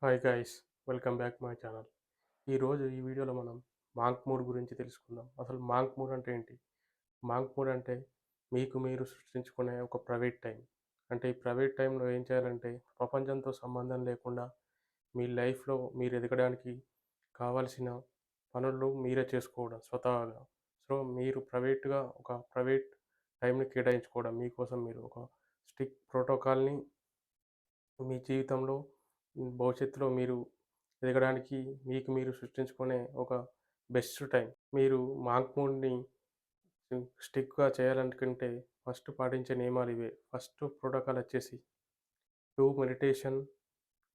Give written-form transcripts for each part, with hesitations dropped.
Hi guys, welcome back my channel. ఈరోజు ఈ వీడియోలో మనం మాంక్ మూడ్ గురించి తెలుసుకుందాం. అసలు మాంక్ మూడ్ అంటే ఏంటి? మాంక్ మూడ్ అంటే మీకు మీరు సృష్టించుకునే ఒక ప్రైవేట్ టైం. అంటే ఈ ప్రైవేట్ టైంలో ఏం చేయాలంటే ప్రపంచంతో సంబంధం లేకుండా మీ లైఫ్లో మీరు ఎదగడానికి కావాల్సిన పనులు మీరే చేసుకోవడం స్వతహాగా. సో మీరు ప్రైవేట్గా ఒక ప్రైవేట్ టైంని కేటాయించుకోవడం మీకోసం మీరు ఒక స్టిక్ ప్రోటోకాల్ని మీ జీవితంలో భవిష్యత్తులో మీరు ఎదగడానికి మీకు మీరు సృష్టించుకునే ఒక బెస్ట్ టైం. మీరు మాంక్ మూడ్‌ని స్టిక్‌గా చేయాలనుకుంటే ఫస్ట్ పాటించే నియమాలు ఇవే. ఫస్ట్ ప్రోటోకాల్ వచ్చేసి do meditation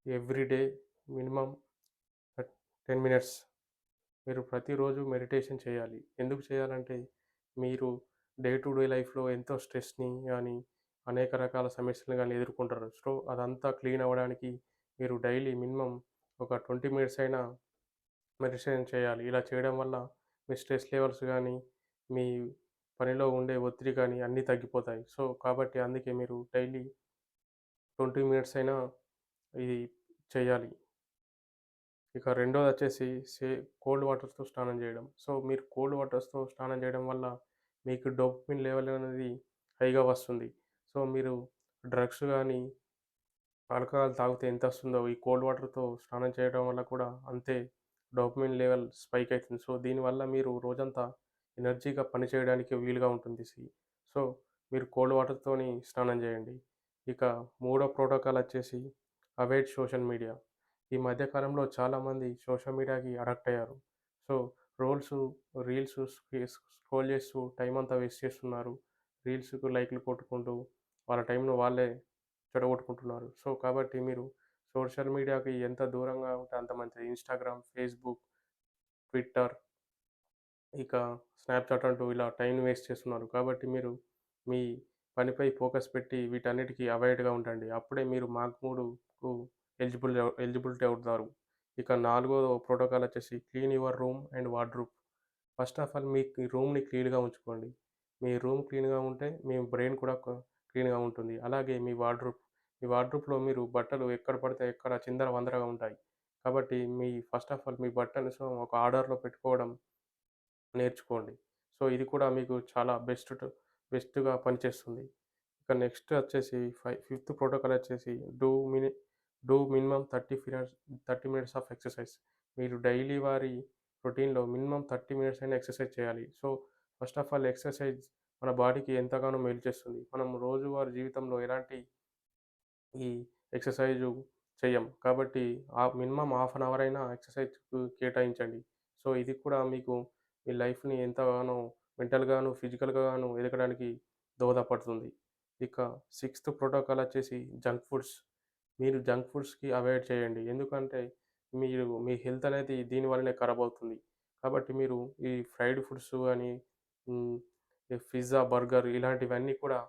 every day minimum 10 minutes. మీరు ప్రతిరోజు మెడిటేషన్ చేయాలి. ఎందుకు చేయాలంటే మీరు డే టు డే లైఫ్‌లో ఎంతో స్ట్రెస్‌ని గానీ, అనేక రకాల సమస్యలను గానీ ఎదుర్కొంటారు. సో, అదంతా క్లీన్ అవ్వడానికి మీరు డైలీ మినిమమ్ ఒక 20 మినిట్స్ అయినా మెడిటేషన్ చేయాలి. ఇలా చేయడం వల్ల మీ స్ట్రెస్ లెవెల్స్ గానీ, మీ పనిలో ఉండే ఒత్తిడి గానీ అన్నీ తగ్గిపోతాయి. సో, కాబట్టి అందుకే మీరు డైలీ 20 మినిట్స్ అయినా ఇది చేయాలి. ఇక రెండోదొచ్చేసి కోల్డ్ వాటర్స్‌తో స్నానం జేయడం. సో, మీరు కోల్డ్ వాటర్స్‌తో స్నానం జేయడం వల్ల మీకు డోపమిన్ లెవెల్ అనేది హైగా వస్తుంది. సో, మీరు డ్రగ్స్ గానీ, ఆల్కహాల్ తాగితే ఎంతొస్తుందో ఈ కోల్డ్ వాటర్‌తో స్నానం చేయడం వల్ల కూడా అంతే డోపమిన్ లెవెల్ స్పైక్ అయితుంది. సో, దీనివల్ల మీరు రోజంతా ఎనర్జీగా పని చేయడానికి వీలుగా ఉంటుంది. సో, మీరు కోల్డ్ వాటర్‌తోని స్నానం జేయండి. ఇక మూడో ప్రోటోకాల్ వచ్చేసి అవాయిడ్ సోషల్ మీడియా. ఈ మధ్య కాలంలో చాలామంది సోషల్ మీడియాకి అడిక్ట్ అయ్యారు. సో, రోల్సు, రీల్సు స్క్రోల్ చేస్తూ టైం అంతా వేస్ట్ చేస్తున్నారు. రీల్స్‌కు లైక్‌లు కొట్టుకుంటూ వాళ్ళ టైంను వాళ్ళే చెడగొట్టుకుంటున్నారు. సో, కాబట్టి మీరు సోషల్ మీడియాకి ఎంత దూరంగా ఉంటే అంత మంచిది. ఇన్‌స్టాగ్రామ్, ఫేస్‌బుక్, ట్విట్టర్, ఇక స్నాప్‌చాట్ అంటూ ఇలా టైం వేస్ట్ చేస్తున్నారు. కాబట్టి మీరు మీ పనిపై ఫోకస్ పెట్టి వీటన్నిటికి అవాయిడ్‌గా ఉండండి. అప్పుడే మీరు మాక్ మూడ్‌కు ఎలిజిబిలిటీ అవుతారు. ఇక నాలుగో ప్రోటోకాల్ వచ్చేసి clean your room and wardrobe. First of all మీ రూమ్‌ని క్లీన్‌గా ఉంచుకోండి. మీ రూమ్ క్లీన్‌గా ఉంటే మీ బ్రెయిన్ కూడా క్లీన్‌గా ఉంటుంది. అలాగే మీ వార్డ్‌రోబ్‌లో మీరు బట్టలు ఎక్కడ పడితే అక్కడ చిందరవందరగా ఉంటాయి. కాబట్టి ఫస్ట్ ఆఫ్ ఆల్ మీ బట్టల్ని ఒక ఆర్డర్‌లో పెట్టుకోవడం నేర్చుకోండి. సో, ఇది కూడా మీకు చాలా బెస్ట్‌గా పనిచేస్తుంది. ఇక నెక్స్ట్ వచ్చేసి ఫిఫ్త్ ప్రోటోకాల్ వచ్చేసి do mini do minimum 30 minutes of exercise. మీరు డైలీ వారి రొటీన్‌లో మినిమమ్ 30 మినిట్స్ అయినా ఎక్సర్సైజ్ చేయాలి. So, first of all exercise మన బాడీకి ఎంతగానో మేలు చేస్తుంది. మనం రోజువారీ జీవితంలో ఎలాంటి ఈ ఎక్సర్సైజు చెయ్యం. కాబట్టి మినిమమ్ హాఫ్ అన్ అవర్ అయినా ఎక్సర్సైజ్‌కు కేటాయించండి. సో, ఇది కూడా మీకు మీ లైఫ్‌ని ఎంతగానో మెంటల్‌గాను, ఫిజికల్‌గాను ఎదగడానికి దోహదపడుతుంది. ఇక సిక్స్త్ ప్రోటోకాల్ వచ్చేసి జంక్ ఫుడ్స్. మీరు జంక్ ఫుడ్స్‌కి అవాయిడ్ చేయండి. ఎందుకంటే మీరు మీ హెల్త్ అనేది దీని వల్లనే ఖరాబ్ అవుతుంది. కాబట్టి మీరు ఈ ఫ్రైడ్ ఫుడ్స్ గాని, హ్మ్, ఈ పిజ్జా, బర్గర్ ఇలాంటివన్నీ కూడా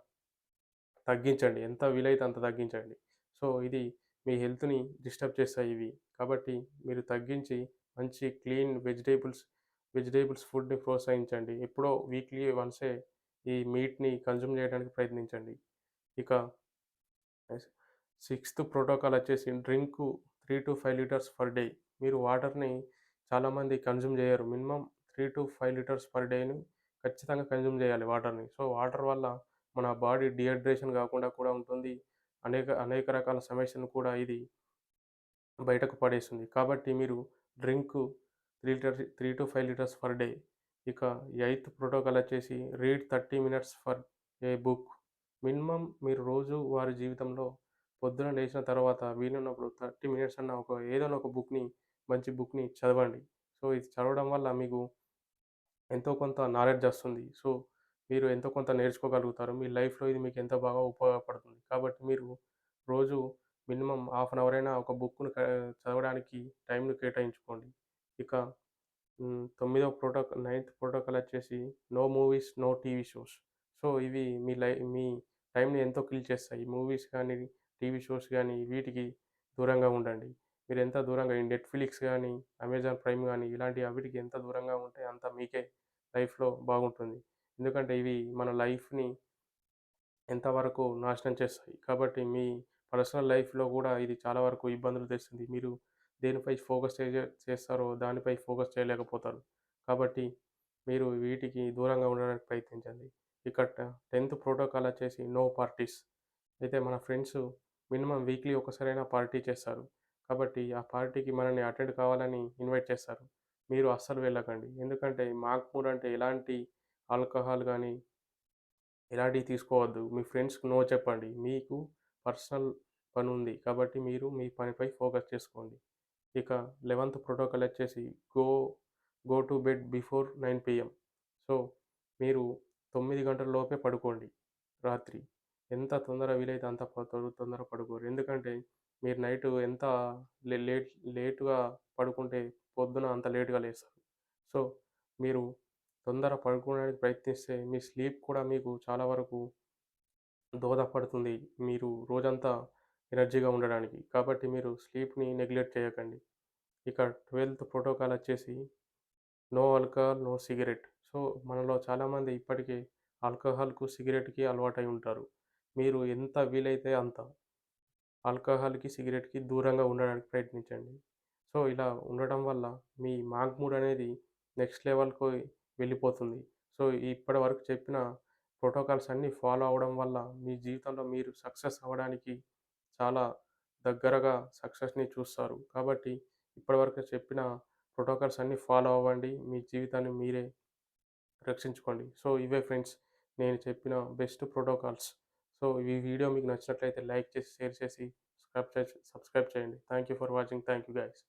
తగ్గించండి. ఎంత వీలైతే అంత తగ్గించండి. సో, ఇది మీ హెల్త్‌ని డిస్టర్బ్ చేస్తాయి ఇవి. కాబట్టి మీరు తగ్గించి మంచి క్లీన్ వెజిటబుల్స్ ఫుడ్‌ని ప్రోత్సహించండి. ఎప్పుడో వీక్లీ వన్సే ఈ మీట్‌ని కన్జ్యూమ్ చేయడానికి ప్రయత్నించండి. ఇక సిక్స్త్ ప్రోటోకాల్ వచ్చేసి డ్రింకు 3-5 లీటర్స్ పర్ డే. మీరు వాటర్‌ని చాలామంది కన్జ్యూమ్ చేయరు. మినిమమ్ 3-5 లీటర్స్ పర్ డేని ఖచ్చితంగా కన్జ్యూమ్ చేయాలి వాటర్‌ని. సో, వాటర్ వల్ల మన బాడీ డీహైడ్రేషన్ కాకుండా కూడా ఉంటుంది. అనేక అనేక రకాల సమస్యలను కూడా ఇది బయటకు పడేస్తుంది. కాబట్టి మీరు డ్రింకు 3-5 లీటర్స్ పర్ డే. ఇక ఎయిత్ ప్రోటోకాల్ వచ్చేసి read 30 minutes for a book. Minimum మీరు రోజు వారి జీవితంలో పొద్దున లేచిన తర్వాత వీలున్నప్పుడు 30 మినిట్స్ అన్న ఏదైనా ఒక మంచి బుక్‌ని చదవండి. సో, ఇది చదవడం వల్ల మీకు ఎంతో కొంత నాలెడ్జ్ వస్తుంది. సో, మీరు ఎంతో కొంత నేర్చుకోగలుగుతారు. మీ లైఫ్‌లో ఇది మీకు ఎంతో బాగా ఉపయోగపడుతుంది. కాబట్టి మీరు రోజు మినిమమ్ హాఫ్ అన్ అవర్ అయినా ఒక బుక్‌ని చదవడానికి టైంని కేటాయించుకోండి. ఇక నైన్త్ ప్రోటోకాల్ వచ్చేసి no movies, no TV shows. So, ఇవి మీ టైంని ఎంతో కిల్ చేస్తాయి. మూవీస్ గానీ, టీవీ షోస్ గానీ వీటికి దూరంగా ఉండండి. మీరెంత దూరంగా ఈ నెట్‌ఫ్లిక్స్ గానీ, అమెజాన్ ప్రైమ్ గానీ ఇలాంటి అవిటికి ఎంత దూరంగా ఉంటే అంత మీకే లైఫ్‌లో బాగుంటుంది. ఎందుకంటే ఇవి మన లైఫ్‌ని ఎంతవరకు నాశనం చేస్తాయి. కాబట్టి మీ పర్సనల్ లైఫ్‌లో గూడా ఇది చాలా వరకు ఇబ్బందులు తెస్తుంది. మీరు దేనిపై ఫోకస్ చేస్తారో దానిపై ఫోకస్ చేయలేకపోతారు. కాబట్టి మీరు వీటికి దూరంగా ఉండడానికి ప్రయత్నించండి. ఇక 10థ్ ప్రోటోకాల్ వచ్చేసి నో పార్టీస్. అయితే మన ఫ్రెండ్స్ మినిమమ్ వీక్లీ ఒక్కసారైనా పార్టీ చేస్తారు. కాబట్టి ఆ పార్టీకి మనల్ని అటెండ్ కావాలని ఇన్వైట్ చేస్తారు. మీరు అస్సలు వెళ్ళకండి. ఎందుకంటే మాక్‌మూడ్ అంటే ఎలాంటి ఆల్కహాల్ గానీ ఇలాంటివి తీసుకోవద్దు. మీ ఫ్రెండ్స్‌కి నో చెప్పండి. మీకు పర్సనల్ పనుంది. కాబట్టి మీరు మీ పనిపై ఫోకస్ చేసుకోండి. ఇక 11థ్ ప్రోటోకాల్ వచ్చేసి go go to bed before 9 PM. So, మీరు 9 గంటల లోపే పడుకోండి రాత్రి. ఎంత తొందర వీలైతే అంత తొందర పడుకోరు. ఎందుకంటే మీరు నైటు ఎంత లే లేట్ లేట్‌గా పడుకుంటే పొద్దున అంత లేట్‌గా లేస్తారు. సో, మీరు తొందర పడుకోవడానికి ప్రయత్నిస్తే మీ స్లీప్ కూడా మీకు చాలా వరకు దోహదపడుతుంది. మీరు రోజంతా ఎనర్జీగా ఉండడానికి. కాబట్టి మీరు స్లీప్‌ని నెగ్లెక్ట్ చేయకండి. ఇక 12థ్ ప్రోటోకాల్ వచ్చేసి no alcohol, no cigarette. So, మనలో చాలామంది ఇప్పటికే ఆల్కహాల్‌కు, సిగరెట్‌కి అలవాటై ఉంటారు. మీరు ఎంత వీలైతే అంత ఆల్కహాల్‌కి, సిగరెట్‌కి దూరంగా ఉండడానికి ప్రయత్నించండి. సో, ఇలా ఉండడం వల్ల మీ మాగ్ మూడ్ అనేది నెక్స్ట్ లెవెల్‌కి వెళ్ళిపోతుంది. సో, ఇప్పటి వరకు చెప్పిన ప్రోటోకాల్స్ అన్నీ ఫాలో అవ్వడం వల్ల మీ జీవితంలో మీరు సక్సెస్ అవ్వడానికి చాలా దగ్గరగా సక్సెస్‌ని చూస్తారు. కాబట్టి ఇప్పటివరకు చెప్పిన ప్రోటోకాల్స్ అన్నీ ఫాలో అవ్వండి. మీ జీవితాన్ని మీరే రక్షించుకోండి. సో, ఇవే ఫ్రెండ్స్ నేను చెప్పిన బెస్ట్ ప్రోటోకాల్స్. సో, ఈ వీడియో మీకు నచ్చినట్లయితే లైక్ చేసి, షేర్ చేసి, సబ్స్క్రైబ్ చేయండి. Thank you for watching. Thank you guys.